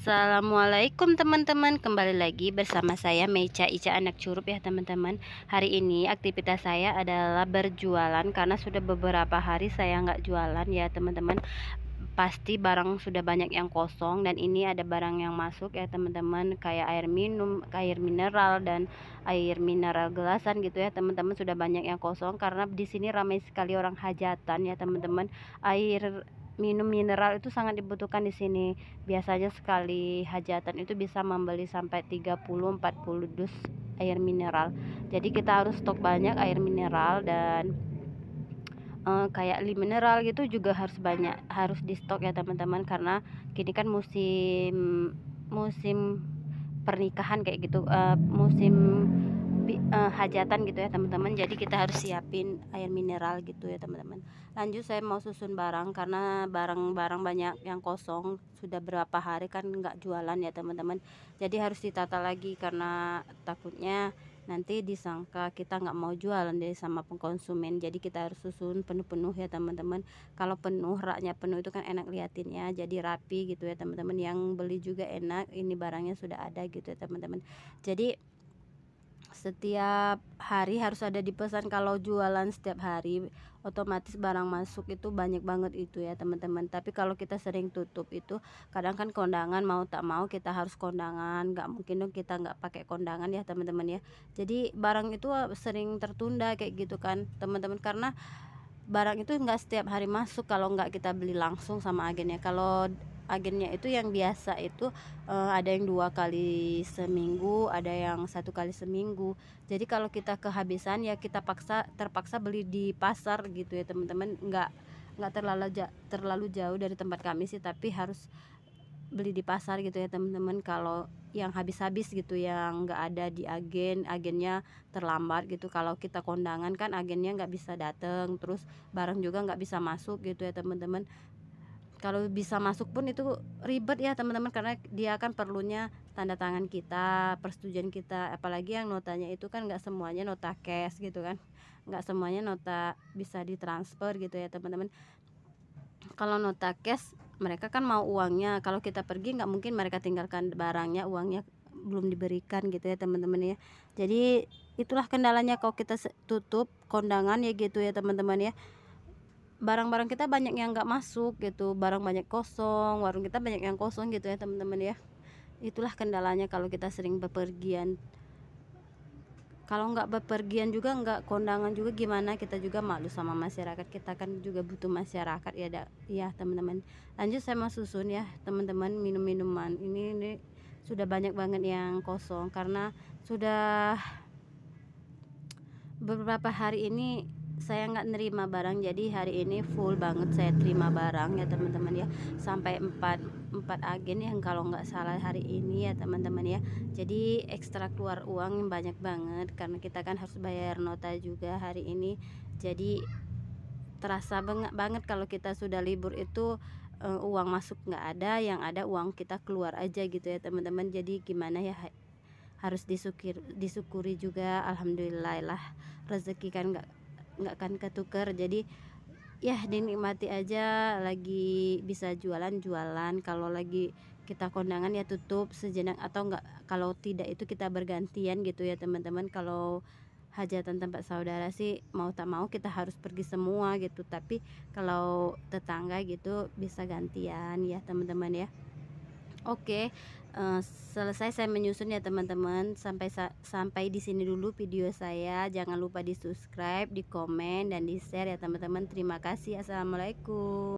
Assalamualaikum teman-teman, kembali lagi bersama saya Meca Ica anak curup ya teman-teman. Hari ini aktivitas saya adalah berjualan karena sudah beberapa hari saya nggak jualan ya teman-teman. Pasti barang sudah banyak yang kosong dan ini ada barang yang masuk ya teman-teman, kayak air minum, air mineral dan air mineral gelasan gitu ya teman-teman. Sudah banyak yang kosong karena di sini ramai sekali orang hajatan ya teman-teman. Air minum mineral itu sangat dibutuhkan di sini. Biasanya sekali hajatan itu bisa membeli sampai 30-40 dus air mineral. Jadi kita harus stok banyak air mineral dan kayak mineral gitu juga harus banyak, harus di stok ya teman-teman, karena kini kan musim musim pernikahan kayak gitu, musim hajatan gitu ya teman-teman. Jadi kita harus siapin air mineral gitu ya teman-teman. Lanjut, saya mau susun barang karena barang-barang banyak yang kosong, sudah berapa hari kan nggak jualan ya teman-teman. Jadi harus ditata lagi karena takutnya nanti disangka kita nggak mau jualan deh sama pengkonsumen. Jadi kita harus susun penuh-penuh ya teman-teman. Kalau penuh, raknya penuh itu kan enak liatinnya, jadi rapi gitu ya teman-teman. Yang beli juga enak, ini barangnya sudah ada gitu ya teman-teman. Jadi setiap hari harus ada dipesan. Kalau jualan setiap hari otomatis barang masuk itu banyak banget itu ya teman-teman. Tapi kalau kita sering tutup itu kadang kan kondangan, mau tak mau kita harus kondangan, nggak mungkin dong kita nggak pakai kondangan ya teman-teman ya. Jadi barang itu sering tertunda kayak gitu kan teman-teman, karena barang itu nggak setiap hari masuk kalau nggak kita beli langsung sama agennya. Kalau agennya itu yang biasa itu ada yang 2 kali seminggu, ada yang 1 kali seminggu. Jadi kalau kita kehabisan ya kita terpaksa beli di pasar gitu ya teman-teman. Nggak terlalu jauh dari tempat kami sih, tapi harus beli di pasar gitu ya teman-teman. Kalau yang habis-habis gitu, yang nggak ada di agennya terlambat gitu. Kalau kita kondangan kan agennya nggak bisa datang, terus barang juga nggak bisa masuk gitu ya teman-teman. Kalau bisa masuk pun itu ribet ya teman-teman, karena dia kan perlunya tanda tangan kita, persetujuan kita, apalagi yang notanya itu kan nggak semuanya nota cash gitu kan, nggak semuanya nota bisa ditransfer gitu ya teman-teman. Kalau nota cash mereka kan mau uangnya, kalau kita pergi nggak mungkin mereka tinggalkan barangnya, uangnya belum diberikan gitu ya teman-teman ya. Jadi itulah kendalanya kalau kita tutup kondangan ya gitu ya teman-teman ya. Barang-barang kita banyak yang nggak masuk gitu, barang banyak kosong, warung kita banyak yang kosong gitu ya teman-teman ya. Itulah kendalanya kalau kita sering bepergian. Kalau nggak bepergian juga, nggak kondangan juga, gimana, kita juga malu sama masyarakat, kita kan juga butuh masyarakat ya ya teman-teman. Lanjut, saya mau susun ya teman-teman. Minuman ini sudah banyak banget yang kosong karena sudah beberapa hari ini saya nggak nerima barang, jadi hari ini full banget saya terima barang ya teman-teman ya, sampai 4 agen yang kalau nggak salah hari ini ya teman-teman ya. Jadi ekstra keluar uang banyak banget karena kita kan harus bayar nota juga hari ini. Jadi terasa banget kalau kita sudah libur itu uang masuk nggak ada, yang ada uang kita keluar aja gitu ya teman-teman. Jadi gimana ya, harus disyukuri juga, alhamdulillah lah, rezeki kan nggak kan ketuker. Jadi ya dinikmati aja, lagi bisa jualan, kalau lagi kita kondangan ya tutup sejenak, atau enggak kalau tidak itu kita bergantian gitu ya teman-teman. Kalau hajatan tempat saudara sih mau tak mau kita harus pergi semua gitu, tapi kalau tetangga gitu bisa gantian ya teman-teman ya. Oke, selesai saya menyusun ya teman-teman. Sampai di sini dulu video saya. Jangan lupa di-subscribe, di komen dan di-share ya teman-teman. Terima kasih. Assalamualaikum.